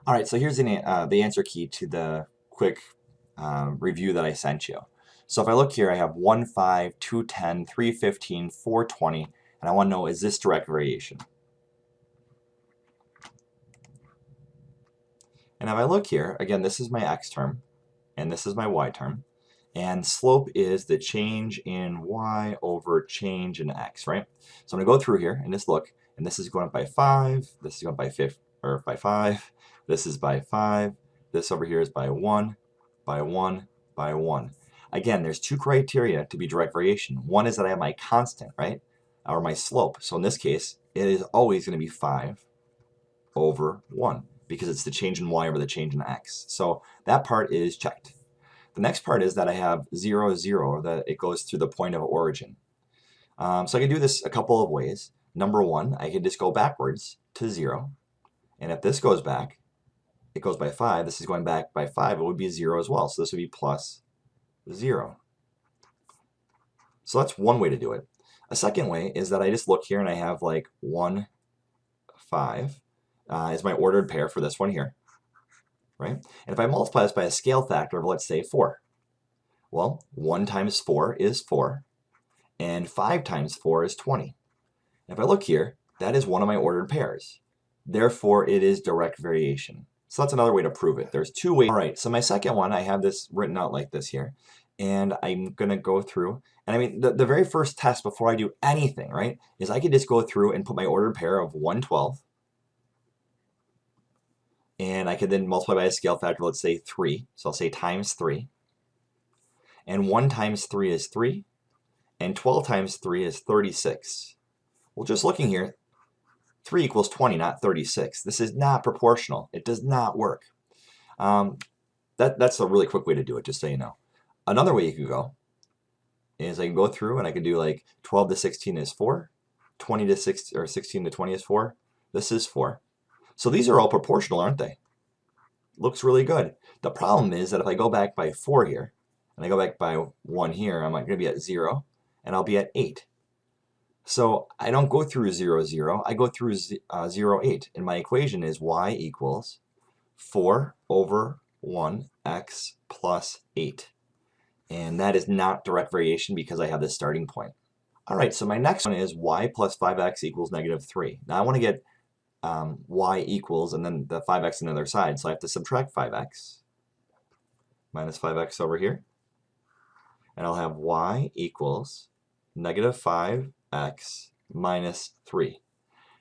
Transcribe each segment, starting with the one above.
All right, so here's the answer key to the quick review that I sent you. So if I look here, I have 1, 5, 2, 10, 3, 15, 4, 20, and I want to know, is this direct variation? And if I look here, again, this is my x term, and this is my y term, and slope is the change in y over change in x, right? So I'm going to go through here and just look, and this is going up by 5, this is going by 5, this is by 5, this over here is by 1, by 1, by 1. Again, there's two criteria to be direct variation. One is that I have my constant, right, or my slope. So in this case, it is always going to be 5 over 1 because it's the change in y over the change in x. So that part is checked. The next part is that I have 0, 0, or that it goes through the point of origin. So I can do this a couple of ways. Number one, I can just go backwards to 0. And if this goes back, it goes by 5. This is going back by 5. It would be 0 as well. So this would be plus 0. So that's one way to do it. A second way is that I just look here and I have like 1, 5 is my ordered pair for this one here, right? And if I multiply this by a scale factor of, let's say, 4, well, 1 times 4 is 4, and 5 times 4 is 20. And if I look here, that is one of my ordered pairs. Therefore, it is direct variation. So that's another way to prove it. There's two ways. All right, so my second one, I have this written out like this here. And I'm going to go through. And I mean, the very first test before I do anything, right, is I could just go through and put my ordered pair of 112. And I could then multiply by a scale factor, let's say 3. So I'll say times 3. And 1 times 3 is 3. And 12 times 3 is 36. Well, just looking here, 3 equals 20, not 36. This is not proportional. It does not work. That's a really quick way to do it, just so you know. Another way you could go is I can go through and I could do like 12 to 16 is 4, 20 to 6 or 16 to 20 is 4. This is 4. So these are all proportional, aren't they? Looks really good. The problem is that if I go back by 4 here, and I go back by 1 here, I'm going to be at 0, and I'll be at 8. So I don't go through 0, 0. I go through 0, 8. And my equation is y equals 4 over 1x plus 8. And that is not direct variation because I have this starting point. All right, so my next one is y plus 5x equals negative 3. Now I want to get y equals, and then the 5x on the other side. So I have to subtract 5x minus 5x over here. And I'll have y equals negative 5x minus 3.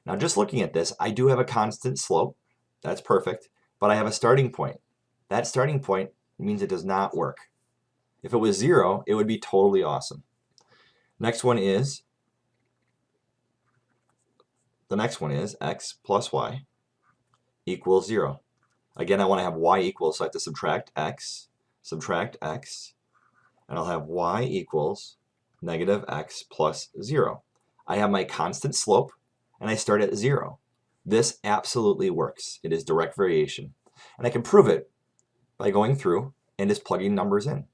Now just looking at this, I do have a constant slope. That's perfect. But I have a starting point. That starting point means it does not work. If it was 0, it would be totally awesome. Next one is, the next one is x plus y equals 0. Again, I want to have y equals, so I have to subtract x, and I'll have y equals negative x plus 0. I have my constant slope, and I start at 0. This absolutely works. It is direct variation. And I can prove it by going through and just plugging numbers in.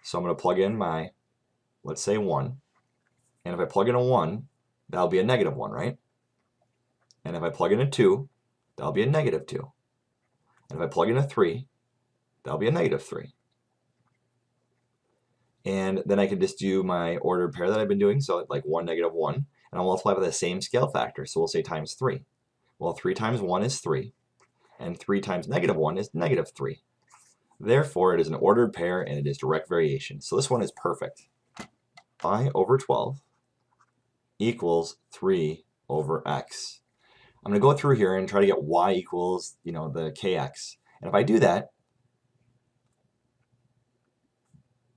So I'm going to plug in my, let's say 1. And if I plug in a 1, that'll be a negative 1, right? And if I plug in a 2, that'll be a negative 2. And if I plug in a 3, that'll be a negative 3. And then I can just do my ordered pair that I've been doing, so like 1, negative 1, and I'll multiply by the same scale factor, so we'll say times 3. Well, 3 times 1 is 3, and 3 times negative 1 is negative 3. Therefore, it is an ordered pair, and it is direct variation. So this one is perfect. Y over 12 equals 3 over x. I'm going to go through here and try to get y equals, the kx. And if I do that,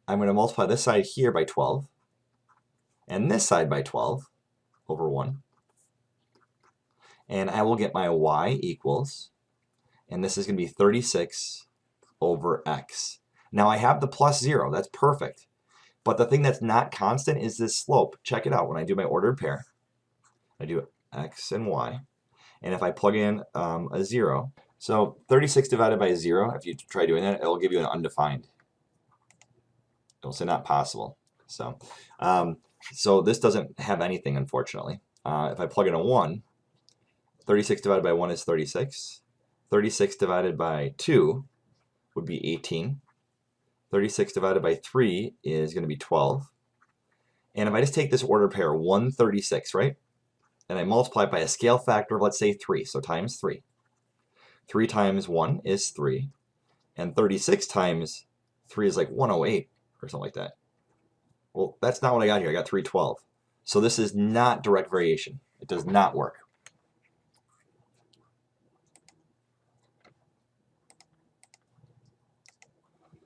I'm going to multiply this side here by 12, and this side by 12 over 1. And I will get my y equals, and this is going to be 36 over x. Now I have the plus 0. That's perfect. But the thing that's not constant is this slope. Check it out. When I do my ordered pair, I do x and y. And if I plug in a 0, so 36 divided by 0, if you try doing that, it will give you an undefined. It'll say not possible. So this doesn't have anything, unfortunately. If I plug in a 1, 36 divided by 1 is 36. 36 divided by 2 would be 18. 36 divided by 3 is going to be 12. And if I just take this ordered pair, 136, right? And I multiply it by a scale factor of, let's say, 3, so times 3. 3 times 1 is 3. And 36 times 3 is like 108 or something like that. Well, that's not what I got here. I got 312. So this is not direct variation. It does not work.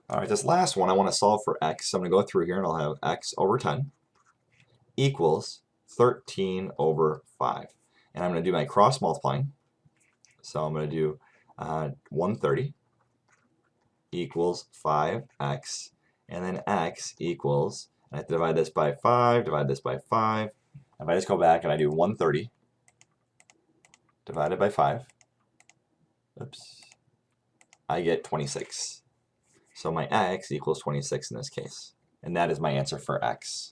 All right, this last one I want to solve for x. So I'm going to go through here and I'll have x over 10 equals 13 over 5. And I'm going to do my cross multiplying. So I'm going to do 130 equals 5x. And then x equals, I have to divide this by 5, divide this by 5. If I just go back and I do 130 divided by 5, oops, I get 26. So my x equals 26 in this case. And that is my answer for x.